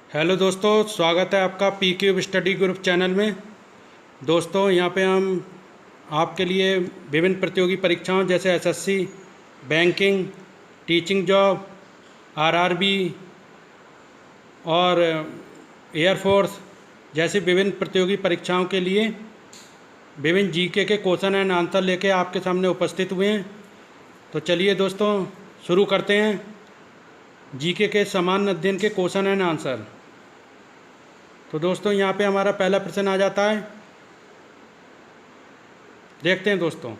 Hello दोस्तों, स्वागत है आपका P cube study group channel में। दोस्तों, यहाँ पे हम आपके लिए विभिन्न प्रतियोगी परीक्षाओं जैसे SSC, banking, teaching job, RRB और एयरफोर्स जैसी विभिन्न प्रतियोगी परीक्षाओं के लिए विभिन्न जीके के क्वेश्चन एंड आंसर लेके आपके सामने उपस्थित हुए हैं। तो चलिए दोस्तों, शुरू करते हैं जीके के सामान्य अध्ययन के क्वेश्चन एंड आंसर। तो दोस्तों, यहाँ पे हमारा पहला प्रश्न आ जाता है। देखते हैं दोस्तों,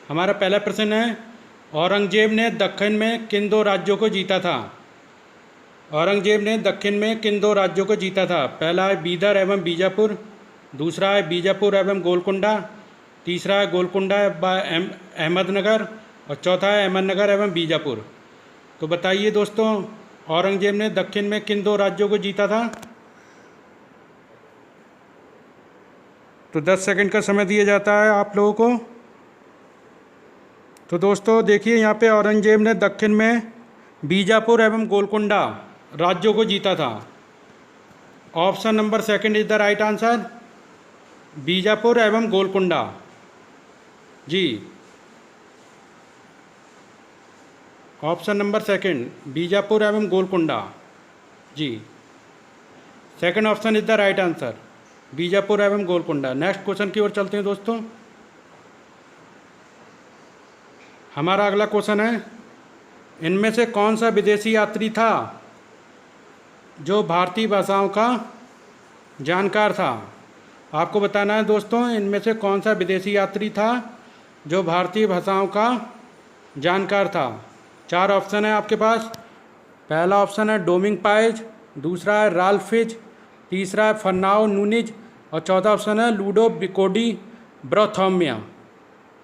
हमारा पहला प्रश्न है, औरंगजेब ने दक्षिण में किन दो राज्यों को जीता था? औरंगजेब ने दक्षिण में किन दो राज्यों को जीता था? पहला है बीदर एवं बीजापुर, दूसरा है बीजापुर एवं गोलकुंडा, तीसरा है गोलकुंडा एवं अहमदनगर और चौथा है अहमदनगर एवं बीजापुर। तो बताइए दोस्तों, औरंगजेब ने दक्षिण में किन दो राज्यों को जीता था? तो 10 सेकंड का समय दिया जाता है आप लोगों को। तो दोस्तों देखिए, यहाँ पे औरंगजेब ने दक्षिण में बीजापुर एवं गोलकुंडा राज्यों को जीता था। Option number second is the right answer, Bijapur एवं गोलकुंडा जी। ऑप्शन नंबर सेकंड, बीजापुर एवं गोलकुंडा जी। Second option is the right answer, Bijapur एवं गोलकुंडा। नेक्स्ट क्वेश्चन की ओर चलते हैं दोस्तों। हमारा अगला क्वेश्चन है, इनमें से कौन सा विदेशी यात्री था जो भारतीय भाषाओं का जानकार था? आपको बताना है दोस्तों, इनमें से कौन सा विदेशी यात्री था जो भारतीय भाषाओं का जानकार था। 4 ऑप्शन है आपके पास। पहला ऑप्शन है डोमिंग पाइज, दूसरा है राल्फ फिच, तीसरा है फर्नाओ नूनिज और चौथा ऑप्शन है लूडो बिकोडी ब्रोथोमिया।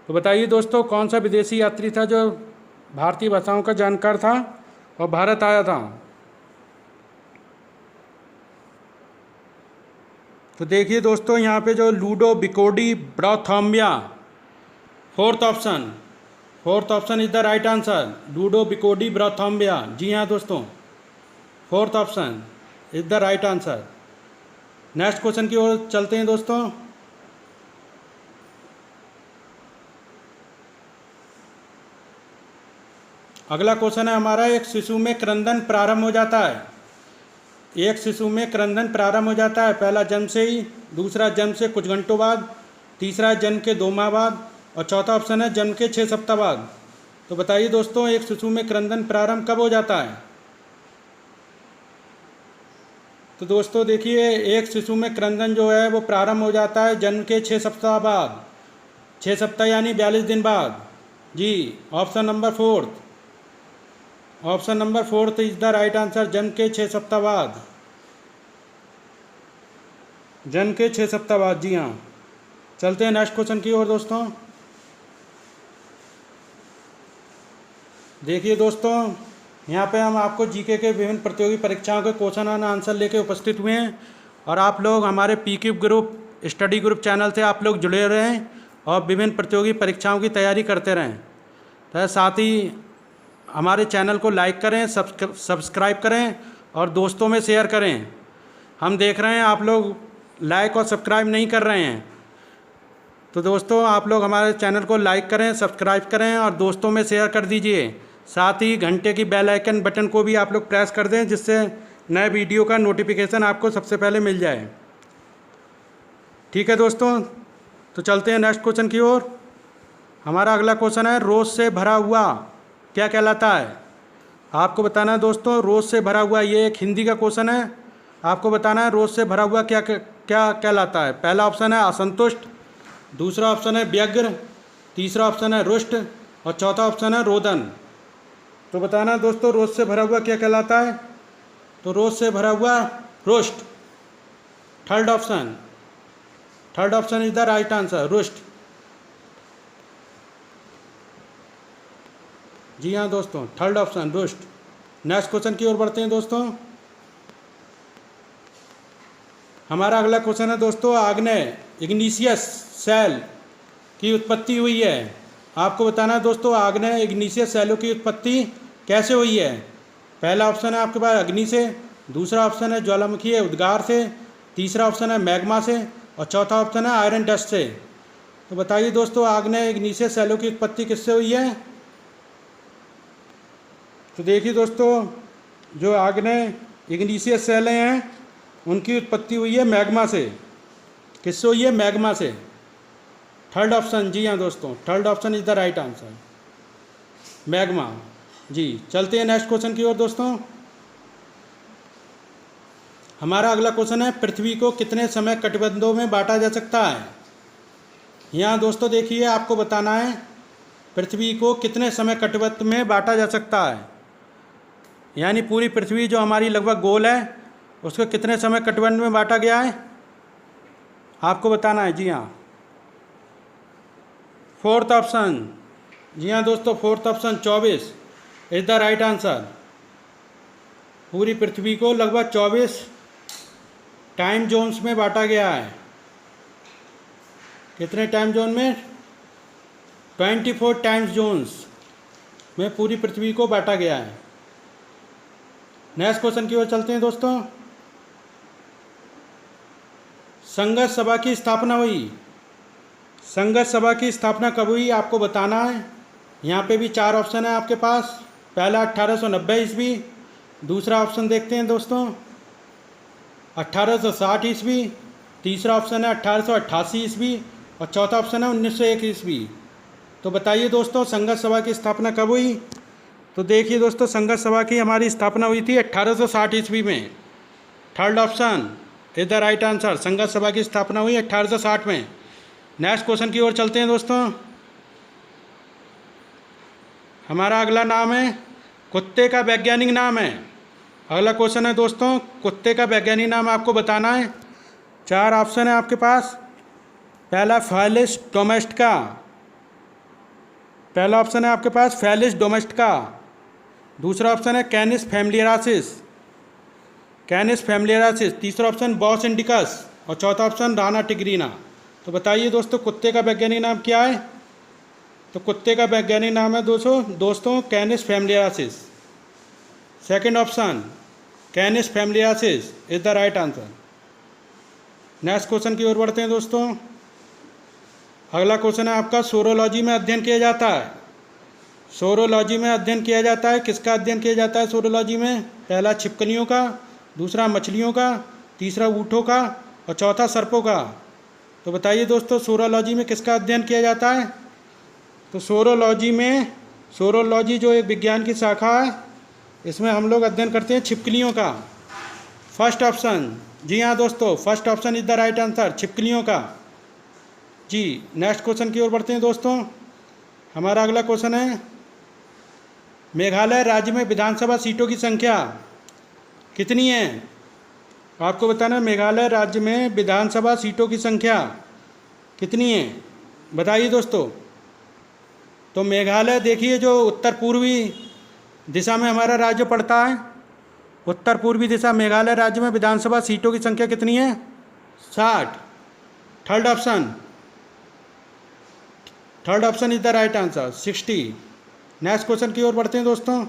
तो बताइए दोस्तों, कौन सा विदेशी यात्री था जो भारतीय भाषाओं का जानकार था और भारत आया था? तो देखिए दोस्तों, यहाँ पे जो लूडो बिकोडी ब्रोथोमिया, fourth option is the right answer, लूडो बिकोडी ब्रोथोमिया। जी हाँ दोस्तों, fourth option is the right answer. Next question की ओर चलते हैं दोस्तों। अगला क्वेश्चन है हमारा, एक शिशु में क्रंदन प्रारंभ हो जाता है। एक शिशु में क्रंदन प्रारंभ हो जाता है पहला जन्म से ही, दूसरा जन्म से कुछ घंटों बाद, तीसरा जन्म के 2 माह बाद और चौथा ऑप्शन है जन्म के 6 सप्ताह बाद। तो बताइए दोस्तों, एक शिशु में क्रंदन प्रारंभ कब हो जाता है? तो दोस्तों देखिए, एक शिशु में क्रंदन जो है वो प्रारंभ हो जाता है जन्म के 6 सप्ताह बाद, 6 सप्ताह यानी 42 दिन बाद जी। Option number fourth is the right answer, जन्म के 6 सप्ताह बाद, जन्म के 6 सप्ताह बाद। जी हाँ, चलते हैं नेक्स्ट क्वेश्चन की ओर दोस्तों। देखिए दोस्तों, यहाँ पे हम आपको जीके के विभिन्न प्रतियोगी परीक्षाओं के क्वेश्चन और आंसर लेके उपस्थित हुए हैं और आप लोग हमारे P cube group study group channel से आप लोग जुड़े रहें और विभिन्न प्रतियोगी परीक्षाओं की तैयारी करते रहें। तो साथ ही हमारे चैनल को लाइक करें, सब्सक्राइब करें और दोस्तों में शेयर करें। हम देख रहे हैं आप लोग लाइक और सब्सक्राइब नहीं कर रहे हैं। तो दोस्तों, आप लोग हमारे चैनल को लाइक करें, सब्सक्राइब करें और दोस्तों में शेयर कर दीजिए। साथ ही घंटे की बेल आइकन बटन को भी आप लोग प्रेस कर दें, जिससे नए वीडियो का नोटिफिकेशन आपको सबसे पहले मिल जाए। ठीक है दोस्तों, तो चलते हैं नेक्स्ट क्वेश्चन की ओर। हमारा अगला क्वेश्चन है, रोज से भरा हुआ क्या कहलाता है? आपको बताना है दोस्तों, रोज से भरा हुआ, ये एक हिंदी का क्वेश्चन है। आपको बताना है रोज से भरा हुआ क्या क्या कहलाता है। पहला ऑप्शन है असंतुष्ट, दूसरा ऑप्शन है व्यग्र, तीसरा ऑप्शन है रुष्ट और चौथा ऑप्शन है रोदन। तो बताना है दोस्तों, रोज से भरा हुआ क्या कहलाता है? तो रोज से भरा हुआ रुष्ट। Third option is the right answer, रुष्ट। जी हाँ दोस्तों, थर्ड ऑप्शन रुष्ट। नेक्स्ट क्वेश्चन की ओर बढ़ते हैं दोस्तों। हमारा अगला क्वेश्चन है दोस्तों, आग्नेय इग्निशियस सेल की उत्पत्ति हुई है। आपको बताना है दोस्तों, आग्नेय इग्निशियस सेलों की उत्पत्ति कैसे हुई है? पहला ऑप्शन है आपके पास अग्नि से, दूसरा ऑप्शन है ज्वालामुखी उद्गार से, तीसरा ऑप्शन है मैग्मा से और चौथा ऑप्शन है आयरन डस्ट से। तो बताइए दोस्तों, आग्नेय इग्निशियस सेलों की उत्पत्ति किससे हुई है? तो देखिए दोस्तों, जो आग्नेय इग्निशियस सेलें हैं उनकी उत्पत्ति हुई है मैग्मा से। किससे हुई है? मैग्मा से। थर्ड ऑप्शन, जी हाँ दोस्तों, third option is the right answer, magma. जी, चलते हैं नेक्स्ट क्वेश्चन की ओर दोस्तों। हमारा अगला क्वेश्चन है, पृथ्वी को कितने समय कटिबंधों में बांटा जा सकता है? यहाँ दोस्तों देखिए, आपको बताना है पृथ्वी को कितने समय कटिबंध में बांटा जा सकता है, यानी पूरी पृथ्वी जो हमारी लगभग गोल है उसको कितने समय कटिबंध में बांटा गया है आपको बताना है। जी हाँ, फोर्थ ऑप्शन, जी हाँ दोस्तों, fourth option 24 is the right answer. पूरी पृथ्वी को लगभग 24 टाइम जोन्स में बांटा गया है। कितने टाइम जोन में? 24 टाइम जोन्स में पूरी पृथ्वी को बांटा गया है। नेक्स्ट क्वेश्चन की ओर चलते हैं दोस्तों। संघर्ष सभा की स्थापना हुई, संघर्ष सभा की स्थापना कब हुई आपको बताना है। यहाँ पे भी 4 ऑप्शन है आपके पास। पहला 1890 ईस्वी, दूसरा ऑप्शन देखते हैं दोस्तों 1860 ईस्वी, तीसरा ऑप्शन है 1888 ईस्वी और चौथा ऑप्शन है 1901 ईस्वी। तो बताइए दोस्तों, संघर्ष सभा की स्थापना कब हुई? तो देखिए दोस्तों, संघर्ष सभा की हमारी स्थापना हुई थी 1860 ईस्वी में। Third option is the right answer, संघर्ष सभा की स्थापना हुई 1860 में। नेक्स्ट क्वेश्चन की ओर चलते हैं दोस्तों। हमारा अगला नाम है, कुत्ते का वैज्ञानिक नाम है। अगला क्वेश्चन है दोस्तों, कुत्ते का वैज्ञानिक नाम आपको बताना है। 4 ऑप्शन है आपके पास। पहला फेलिस डोमेस्टिका, पहला ऑप्शन है आपके पास फेलिस डोमेस्टिका, दूसरा ऑप्शन है कैनिस फैमिलियरासिस, कैनिस फैमिलियरासिस, तीसरा ऑप्शन बॉस इंडिकस और चौथा ऑप्शन राना टिग्रीना। तो बताइए दोस्तों, कुत्ते का वैज्ञानिक नाम क्या है? तो कुत्ते का वैज्ञानिक नाम है दोस्तों Canis familiaris. Second option Canis familiaris is the right answer. Next question की ओर बढ़ते हैं दोस्तों। अगला क्वेश्चन है आपका, सोरोलॉजी में अध्ययन किया जाता है। सोरोलॉजी में अध्ययन किया जाता है, किसका अध्ययन किया जाता है सोरोलॉजी में? पहला छिपकलियों का, दूसरा मछलियों का, तीसरा ऊँटों का और चौथा सर्पों का। तो बताइए दोस्तों, सोरोलॉजी में किसका अध्ययन किया जाता है? तो सोरोलॉजी में, सोरोलॉजी जो एक विज्ञान की शाखा है, इसमें हम लोग अध्ययन करते हैं छिपकलियों का। फर्स्ट ऑप्शन, जी हाँ दोस्तों, first option is the right answer, छिपकलियों का। जी, नेक्स्ट क्वेश्चन की ओर बढ़ते हैं दोस्तों। हमारा अगला क्वेश्चन है, मेघालय राज्य में विधानसभा सीटों की संख्या कितनी है? आपको बताना है मेघालय राज्य में विधानसभा सीटों की संख्या कितनी है, बताइए दोस्तों। तो मेघालय देखिए, जो उत्तर पूर्वी दिशा में हमारा राज्य पड़ता है, उत्तर पूर्वी दिशा मेघालय राज्य में विधानसभा सीटों की संख्या कितनी है? 60। Third option, third option is the right answer, 60। Next question की ओर बढ़ते हैं दोस्तों।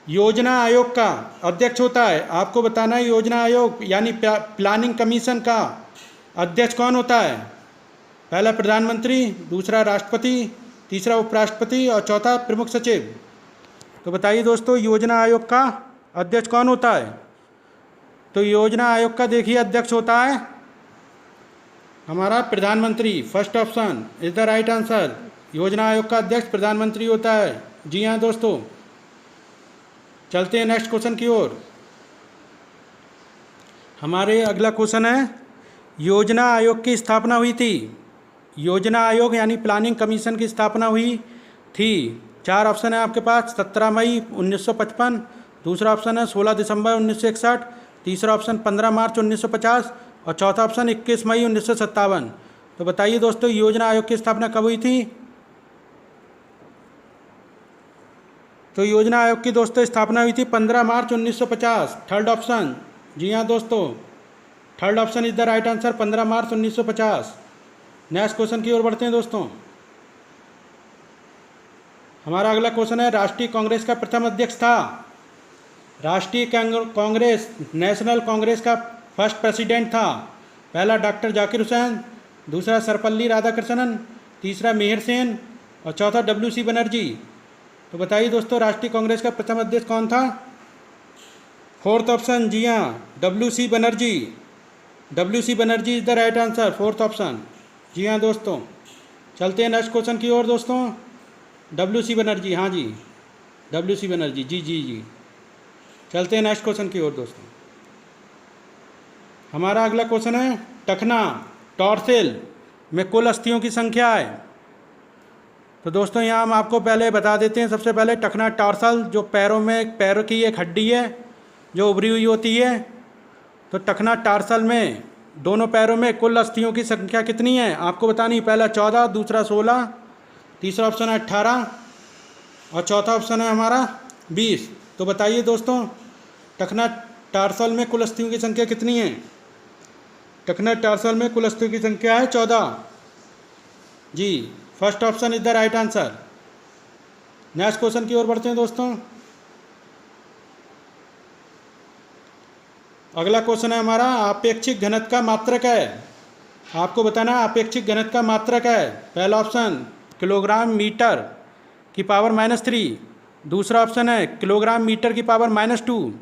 योजना आयोग का अध्यक्ष होता है, आपको बताना है योजना आयोग यानी प्लानिंग कमीशन का अध्यक्ष कौन होता है? पहला प्रधानमंत्री, दूसरा राष्ट्रपति, तीसरा उपराष्ट्रपति और चौथा प्रमुख सचिव। तो बताइए दोस्तों, योजना आयोग का अध्यक्ष कौन होता है? तो योजना आयोग का देखिए अध्यक्ष होता है हमारा प्रधानमंत्री। First option is the right answer, योजना आयोग का अध्यक्ष प्रधानमंत्री होता है। जी हाँ दोस्तों, चलते हैं नेक्स्ट क्वेश्चन की ओर। हमारे अगला क्वेश्चन है, योजना आयोग की स्थापना हुई थी, योजना आयोग यानी प्लानिंग कमीशन की स्थापना हुई थी। 4 ऑप्शन है आपके पास। 17 मई 1955, दूसरा ऑप्शन है 16 दिसंबर 1961, तीसरा ऑप्शन 15 मार्च 1950 और चौथा ऑप्शन 21 मई 1957। तो बताइए दोस्तों, योजना आयोग की स्थापना कब हुई थी? तो योजना आयोग की दोस्तों स्थापना हुई थी 15 मार्च 1950। थर्ड ऑप्शन, जी हाँ दोस्तों, third option is the right answer, 15 March 1950। Next question की ओर बढ़ते हैं दोस्तों। हमारा अगला क्वेश्चन है, राष्ट्रीय कांग्रेस का प्रथम अध्यक्ष था। राष्ट्रीय कांग्रेस, नेशनल कांग्रेस का फर्स्ट प्रेसिडेंट था। पहला डॉक्टर जाकिर हुसैन, दूसरा सर्वपल्ली राधाकृष्णन, तीसरा मिहिर सेन और चौथा WC बनर्जी। तो बताइए दोस्तों, राष्ट्रीय कांग्रेस का प्रथम अध्यक्ष कौन था? फोर्थ ऑप्शन, जी हाँ, WC Banerjee. WC Banerjee is the right answer, fourth option. जी हाँ दोस्तों, चलते हैं नेक्स्ट क्वेश्चन की ओर दोस्तों। WC बनर्जी, हाँ जी, WC बनर्जी, जी जी जी। चलते हैं नेक्स्ट क्वेश्चन की ओर दोस्तों। हमारा अगला क्वेश्चन है, टखना टॉर्सिल में कुल अस्थियों की संख्या है। तो दोस्तों यहाँ हम आपको पहले बता देते हैं। सबसे पहले टखना टॉर्सल, जो पैरों की एक हड्डी है जो उभरी हुई होती है। तो टखना टॉर्सल में दोनों पैरों में कुल अस्थियों की संख्या कितनी है आपको बतानी। पहला 14, दूसरा 16, तीसरा ऑप्शन है 18 और चौथा ऑप्शन है हमारा 20। तो बताइए दोस्तों, टखना टॉर्सल में कुल अस्थियों की संख्या कितनी है? टखना टॉर्सल में कुल अस्थियों की संख्या है 14। जी, first option is the right answer. Next question की ओर बढ़ते हैं दोस्तों। अगला क्वेश्चन है हमारा, आपेक्षिक घनत्व का मात्रक है। आपको बताना है आपेक्षिक घनत्व का मात्रक है। पहला ऑप्शन किलोग्राम मीटर की पावर -3, दूसरा ऑप्शन है किलोग्राम मीटर की पावर -2,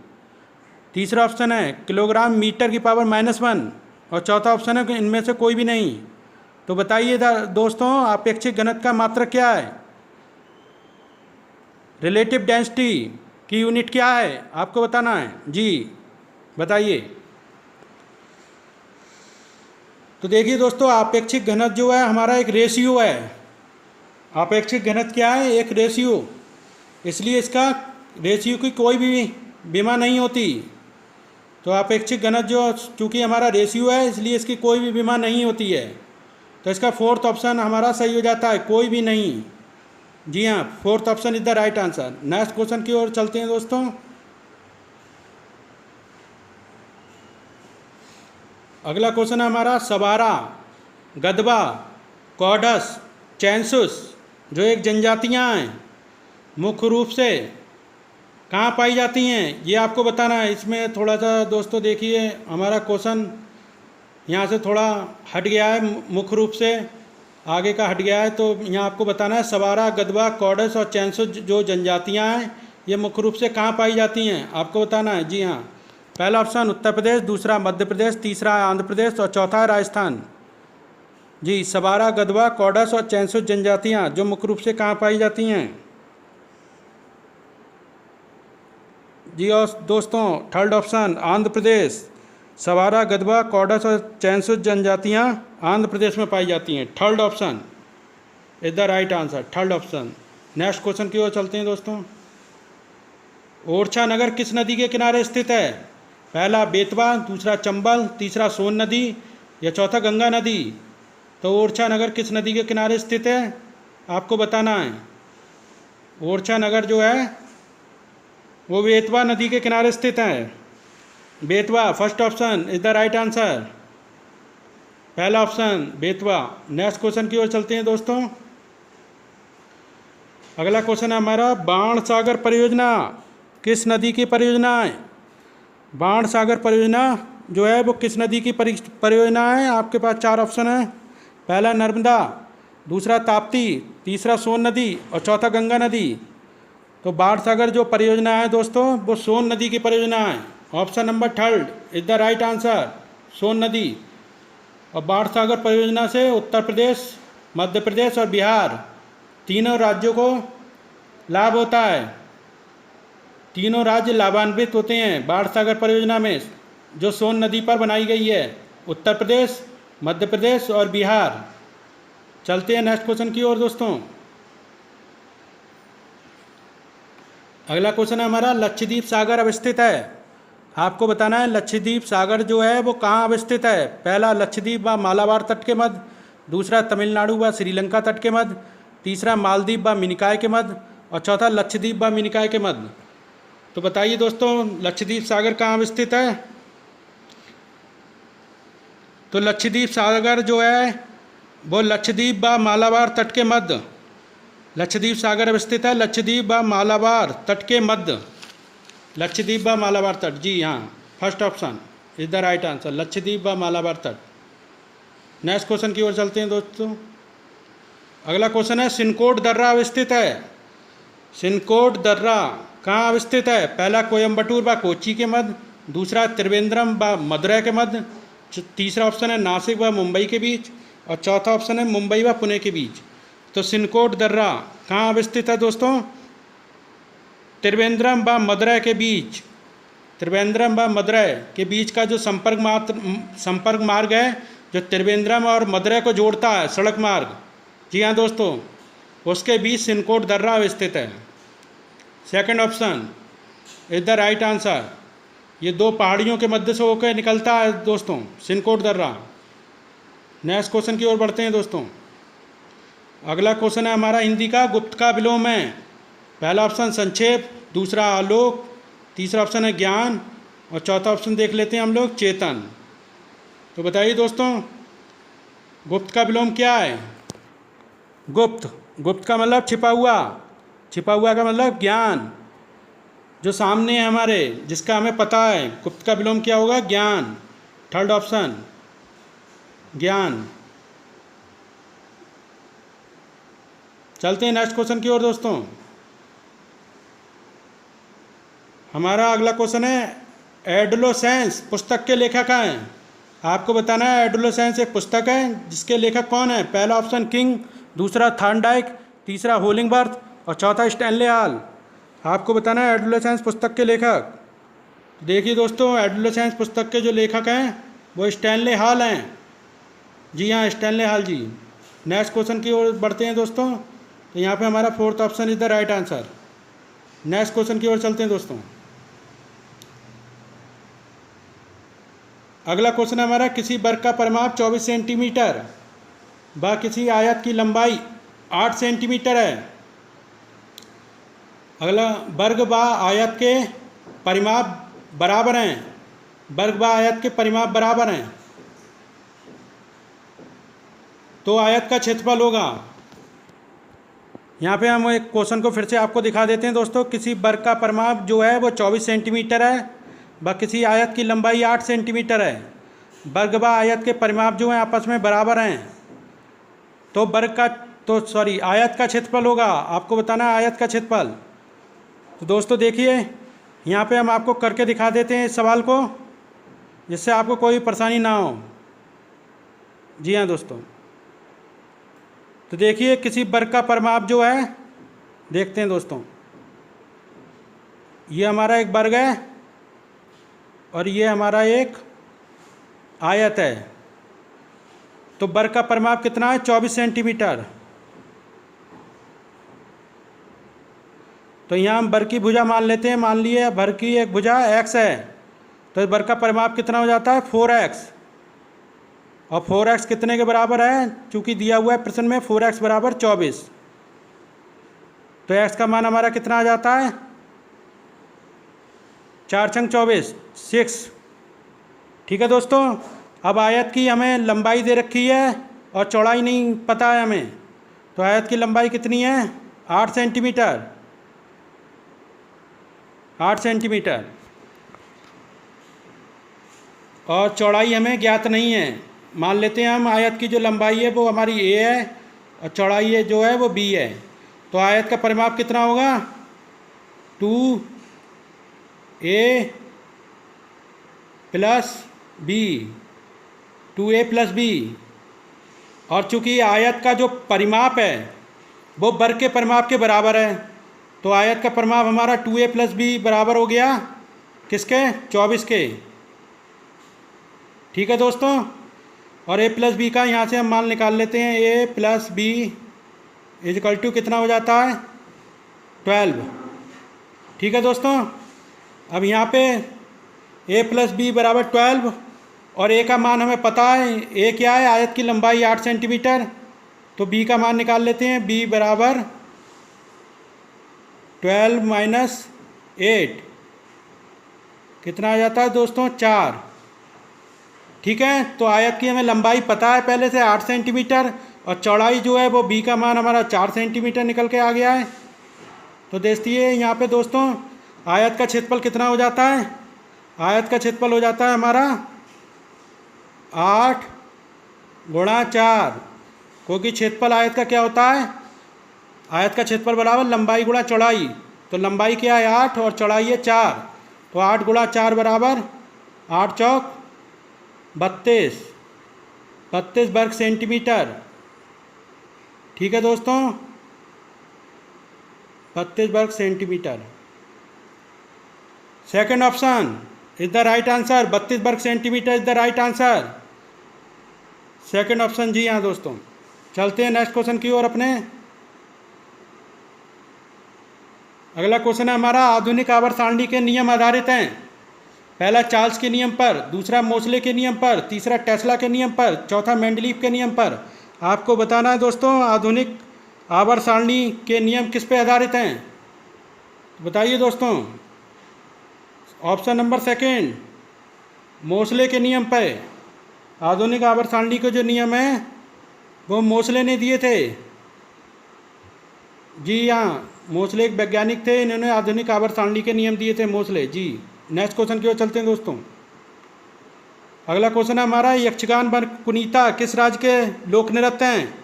तीसरा ऑप्शन है किलोग्राम मीटर की पावर -1 और चौथा ऑप्शन है कि इनमें से कोई भी नहीं। तो बताइए दोस्तों, आपेक्षिक घनत्व का मात्रक क्या है? रिलेटिव डेंसिटी की यूनिट क्या है आपको बताना है। जी बताइए। तो देखिए दोस्तों, आपेक्षिक घनत्व जो है हमारा एक रेशियो है। आपेक्षिक घनत्व क्या है? एक रेशियो। इसलिए इसका रेशियो की कोई भी बीमा नहीं होती। तो आपेक्षिक घनत्व जो चूँकि हमारा रेशियो है, इसलिए इसकी कोई भी बीमा नहीं होती है। तो इसका फोर्थ ऑप्शन हमारा सही हो जाता है, कोई भी नहीं। जी हाँ, fourth option is the right answer. Next question की ओर चलते हैं दोस्तों। अगला क्वेश्चन है हमारा, सवारा, गदवा, कॉडस, चैंसुस जो एक जनजातियाँ हैं, मुख्य रूप से कहाँ पाई जाती हैं ये आपको बताना है। इसमें थोड़ा सा दोस्तों देखिए, हमारा क्वेश्चन यहाँ से थोड़ा हट गया है, मुख्य रूप से आगे का हट गया है। तो यहाँ आपको बताना है, सवारा, गदवा, कॉडस और चैंसुस जो जनजातियाँ हैं, ये मुख्य रूप से कहाँ पाई जाती हैं आपको बताना है। जी हाँ, पहला ऑप्शन उत्तर प्रदेश, दूसरा मध्य प्रदेश, तीसरा आंध्र प्रदेश और चौथा राजस्थान। जी, सवारा, गदवा, कॉडस और चैंसुस जनजातियाँ जो मुख्य रूप से कहाँ पाई जाती हैं। जी और दोस्तों, थर्ड ऑप्शन आंध्र प्रदेश। सवारा, गदवा, कॉडस और चैंसुस जनजातियाँ आंध्र प्रदेश में पाई जाती हैं। Third option is the right answer, third option. Next question की ओर चलते हैं दोस्तों। ओरछा नगर किस नदी के किनारे स्थित है? पहला बेतवा, दूसरा चंबल, तीसरा सोन नदी या चौथा गंगा नदी। तो ओरछा नगर किस नदी के किनारे स्थित है आपको बताना है। ओरछा नगर जो है वो बेतवा नदी के किनारे स्थित है। Betwa, first option is the right answer. पहला ऑप्शन बेतवा। नेक्स्ट क्वेश्चन की ओर चलते हैं दोस्तों। अगला क्वेश्चन है हमारा, बाण सागर परियोजना किस नदी की परियोजना है? बाण सागर परियोजना जो है वो किस नदी की परियोजना है? आपके पास चार ऑप्शन है। पहला नर्मदा, दूसरा ताप्ती, तीसरा सोन नदी और चौथा गंगा नदी। तो बाण सागर जो परियोजना है दोस्तों, वो सोन नदी की परियोजना है। Option number third is the right answer, Son नदी। और बाण सागर परियोजना से उत्तर प्रदेश, मध्य प्रदेश और बिहार तीनों राज्यों को लाभ होता है। तीनों राज्य लाभान्वित होते हैं बाण सागर परियोजना में, जो सोन नदी पर बनाई गई है। उत्तर प्रदेश, मध्य प्रदेश और बिहार। चलते हैं नेक्स्ट क्वेश्चन की ओर दोस्तों। अगला क्वेश्चन है हमारा, लक्षद्वीप सागर अवस्थित है। आपको बताना है लक्षद्वीप सागर जो है वो कहाँ अवस्थित है। पहला लक्षद्वीप व मालाबार तट के मध्य, दूसरा तमिलनाडु व श्रीलंका तट के मध्य, तीसरा मालदीव व मिनिकॉय के मध्य और चौथा लक्षद्वीप व मिनिकॉय के मध्य। तो बताइए दोस्तों, लक्षद्वीप सागर कहाँ अवस्थित है? तो लक्षद्वीप सागर जो है वो लक्षद्वीप व मालाबार तट के मध्य, लक्षद्वीप सागर अवस्थित है। लक्षद्वीप व मालाबार तट के मध्य। लक्षद्वीप व मालाबार तट, जी हाँ, first option is the right answer, Lakshadweep व मालाबार तट। नेक्स्ट क्वेश्चन की ओर चलते हैं दोस्तों। अगला क्वेश्चन है, सिनकोट दर्रा अवस्थित है। सिनकोट दर्रा कहाँ अवस्थित है? पहला कोयम्बटूर व कोच्चि के मध्य, दूसरा त्रिवेंद्रम व मदुरै के मध्य, तीसरा ऑप्शन है नासिक व मुंबई के बीच, और चौथा ऑप्शन है मुंबई व पुणे के बीच। तो सिनकोट दर्रा कहाँ अवस्थित है दोस्तों? त्रिवेंद्रम व मदुरै के बीच। त्रिवेंद्रम व मदुरै के बीच का जो संपर्क मार्ग है, जो त्रिवेंद्रम और मदुरै को जोड़ता है, सड़क मार्ग, जी हाँ दोस्तों, उसके बीच सिनकोट दर्रा अवस्थित है। Second option is the right answer. ये दो पहाड़ियों के मध्य से होकर निकलता है दोस्तों, सिनकोट दर्रा। नेक्स्ट क्वेश्चन की ओर बढ़ते हैं दोस्तों। अगला क्वेश्चन है हमारा, हिंदी का गुप्त का विलोम है। पहला ऑप्शन संक्षेप, दूसरा आलोक, तीसरा ऑप्शन है ज्ञान, और चौथा ऑप्शन देख लेते हैं हम लोग, चेतन। तो बताइए दोस्तों, गुप्त का विलोम क्या है? गुप्त का मतलब छिपा हुआ, छिपा हुआ का मतलब ज्ञान, जो सामने है हमारे, जिसका हमें पता है। गुप्त का विलोम क्या होगा? ज्ञान। थर्ड ऑप्शन ज्ञान। चलते हैं नेक्स्ट क्वेश्चन की ओर दोस्तों। हमारा अगला क्वेश्चन है, एडोलसेंस पुस्तक के लेखक हैं। आपको बताना है, एडोलसेंस एक पुस्तक है, जिसके लेखक कौन है? पहला ऑप्शन किंग, दूसरा थॉर्नडाइक, तीसरा होलिंगबर्थ, और चौथा स्टैनले हॉल। आपको बताना है एडोलसेंस पुस्तक के लेखक। देखिए दोस्तों, एडोलसेंस पुस्तक के जो लेखक हैं वो स्टैनले हॉल हैं। जी हाँ, स्टैनले हॉल जी। नेक्स्ट क्वेश्चन की ओर बढ़ते हैं दोस्तों। तो यहाँ पे हमारा fourth option is the right answer. Next question की ओर चलते हैं दोस्तों। अगला क्वेश्चन है हमारा, किसी वर्ग का परिमाप 24 सेंटीमीटर व किसी आयत की लंबाई 8 सेंटीमीटर है। अगला, वर्ग व आयत के परिमाप बराबर हैं। वर्ग व आयत के परिमाप बराबर हैं, तो आयत का क्षेत्रफल होगा। यहाँ पे हम एक क्वेश्चन को फिर से आपको दिखा देते हैं दोस्तों। किसी वर्ग का परिमाप जो है वो 24 सेंटीमीटर है व किसी आयत की लंबाई 8 सेंटीमीटर है। वर्ग व आयत के परिमाप जो हैं आपस में बराबर हैं, तो आयत का क्षेत्रफल होगा। आपको बताना है आयत का क्षेत्रफल। तो दोस्तों देखिए, यहाँ पे हम आपको करके दिखा देते हैं इस सवाल को, जिससे आपको कोई परेशानी ना हो। जी हाँ दोस्तों, तो देखिए, किसी वर्ग का परिमाप जो है, देखते हैं दोस्तों, ये हमारा एक वर्ग है और ये हमारा एक आयत है। तो वर्ग का परिमाप कितना है? 24 सेंटीमीटर। तो यहाँ हम वर्ग की भुजा मान लेते हैं। मान लिए वर्ग की एक भुजा x है, तो वर्ग का परिमाप कितना हो जाता है? 4x। और 4x कितने के बराबर है? चूँकि दिया हुआ है प्रश्न में 4x बराबर 24, तो x का मान हमारा कितना आ जाता है? 4 छंग 24, 6। ठीक है दोस्तों। अब आयत की हमें लंबाई दे रखी है और चौड़ाई नहीं पता है हमें, तो आयत की लंबाई कितनी है? 8 सेंटीमीटर। 8 सेंटीमीटर। और चौड़ाई हमें ज्ञात नहीं है। मान लेते हैं हम आयत की जो लंबाई है वो हमारी a है और चौड़ाई है जो है वो b है। तो आयत का परिमाप कितना होगा? 2a plus b, 2a plus b। और चूँकि आयत का जो परिमाप है वो वर्ग के परिमाप के बराबर है, तो आयत का परिमाप हमारा 2a प्लस b बराबर हो गया किसके? 24 के। ठीक है दोस्तों। और a प्लस बी का यहाँ से हम मान निकाल लेते हैं। a plus B equal to कितना हो जाता है? 12। ठीक है दोस्तों। अब यहाँ पे a प्लस बी बराबर 12 और a का मान हमें पता है। a क्या है? आयत की लंबाई 8 सेंटीमीटर, तो b का मान निकाल लेते हैं। b बराबर 12 माइनस 8 कितना आ जाता है दोस्तों? 4। ठीक है। तो आयत की हमें लंबाई पता है पहले से 8 सेंटीमीटर और चौड़ाई जो है वो बी का मान हमारा 4 सेंटीमीटर निकल के आ गया है। तो देखिए यहाँ पे दोस्तों आयत का क्षेत्रफल कितना हो जाता है। आयत का क्षेत्रफल हो जाता है हमारा 8 गुणा 4, क्योंकि क्षेत्रफल आयत का क्या होता है, आयत का क्षेत्रफल बराबर लंबाई गुणा चौड़ाई। तो लंबाई क्या है 8 और चौड़ाई है 4, तो 8 गुणा 4 बराबर 8 चौक 32 वर्ग सेंटीमीटर। ठीक है दोस्तों, 32 वर्ग centimetre. Second option is the right answer. 32 वर्ग centimetre is the right answer. Second option जी हाँ दोस्तों। चलते हैं नेक्स्ट क्वेश्चन की ओर अपने। अगला क्वेश्चन है हमारा, आधुनिक आवर्त सारणी के नियम आधारित हैं। पहला चार्ल्स के नियम पर, दूसरा मोसले के नियम पर, तीसरा टेस्ला के नियम पर, चौथा मेंडलीफ के नियम पर। आपको बताना है दोस्तों आधुनिक आवर्त सारणी के नियम किस पे आधारित हैं, बताइए दोस्तों। ऑप्शन नंबर सेकंड मोसले के नियम पे। आधुनिक आवर्त सारणी के जो नियम हैं वो मोसले ने दिए थे। जी हाँ, मोसले एक वैज्ञानिक थे, इन्होंने आधुनिक आवर्त सारणी के नियम दिए थे, मोसले जी। नेक्स्ट क्वेश्चन की ओर चलते हैं दोस्तों। अगला क्वेश्चन है हमारा, यक्षगान व कुनीता किस राज्य के लोक नृत्य हैं।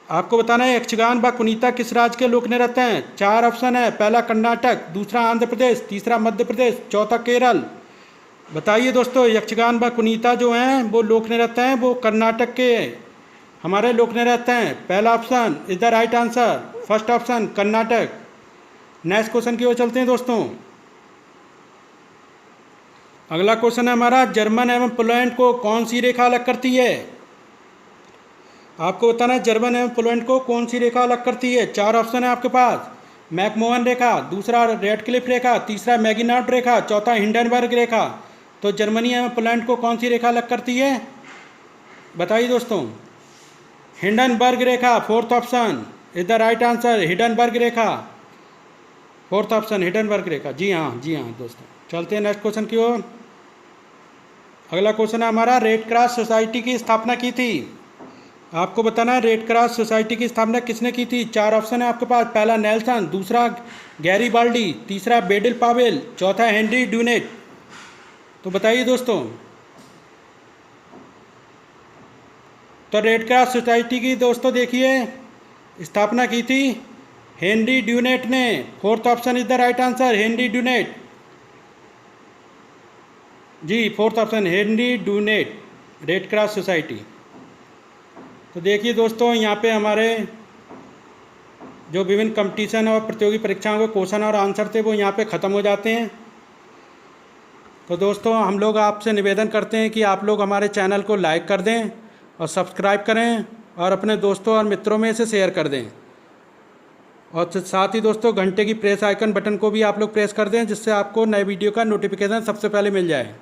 आपको बताना है यक्षगान व कुनीता किस राज्य के लोक नृत्य हैं। 4 ऑप्शन है, पहला कर्नाटक, दूसरा आंध्र प्रदेश, तीसरा मध्य प्रदेश, चौथा केरल। बताइए दोस्तों यक्षगान व कुनीता जो हैं वो लोक नृत्य हैं, वो कर्नाटक के हमारे लोक नृत्य हैं। पहला option is the right answer, first option Karnataka. Next question की ओर चलते हैं दोस्तों। अगला क्वेश्चन है हमारा, जर्मन एवं पोलैंड को कौन सी रेखा अलग करती है। आपको बताना है जर्मन एवं पोलैंड को कौन सी रेखा अलग करती है। 4 ऑप्शन है आपके पास, मैकमोहन रेखा, दूसरा रेडक्लिफ रेखा, तीसरा मैगिनार्ड रेखा, चौथा हिंडनबर्ग रेखा। तो जर्मनी एवं पोलैंड को कौन सी रेखा अलग करती है, बताइए दोस्तों। हिंडनबर्ग रेखा, fourth option is the right answer, Hindenburg रेखा, फोर्थ ऑप्शन हिंडनबर्ग रेखा। जी हाँ दोस्तों। चलते हैं नेक्स्ट क्वेश्चन की ओर। अगला क्वेश्चन है हमारा, रेड क्रॉस सोसाइटी की स्थापना की थी। आपको बताना है रेड क्रॉस सोसाइटी की स्थापना किसने की थी। 4 ऑप्शन है आपके पास, पहला नेल्सन, दूसरा गैरीबाल्डी, तीसरा बेडिल पावेल, चौथा हेनरी ड्यूनेट। तो बताइए दोस्तों। तो रेड क्रॉस सोसाइटी की दोस्तों देखिए स्थापना की थी हेनरी ड्यूनेट ने। Fourth option is the right answer, Henry Dunant ji, fourth option Henry Dunant, red cross society. तो देखिए दोस्तों यहाँ पे हमारे जो विभिन्न कंपटीशन और प्रतियोगी परीक्षाओं के क्वेश्चन और आंसर थे वो यहाँ पे ख़त्म हो जाते हैं। तो दोस्तों हम लोग आपसे निवेदन करते हैं कि आप लोग हमारे चैनल को लाइक कर दें और सब्सक्राइब करें और अपने दोस्तों और मित्रों में इसे शेयर कर दें। और साथ ही दोस्तों घंटे की प्रेस आइकन बटन को भी आप लोग प्रेस कर दें, जिससे आपको नए वीडियो का नोटिफिकेशन सबसे पहले मिल जाए।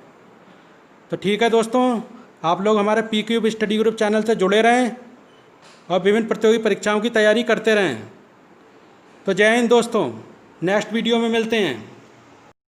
तो ठीक है दोस्तों, आप लोग हमारे PQB स्टडी ग्रुप चैनल से जुड़े रहें और विभिन्न प्रतियोगी परीक्षाओं की तैयारी करते रहें। तो जय हिंद दोस्तों, नेक्स्ट वीडियो में मिलते हैं।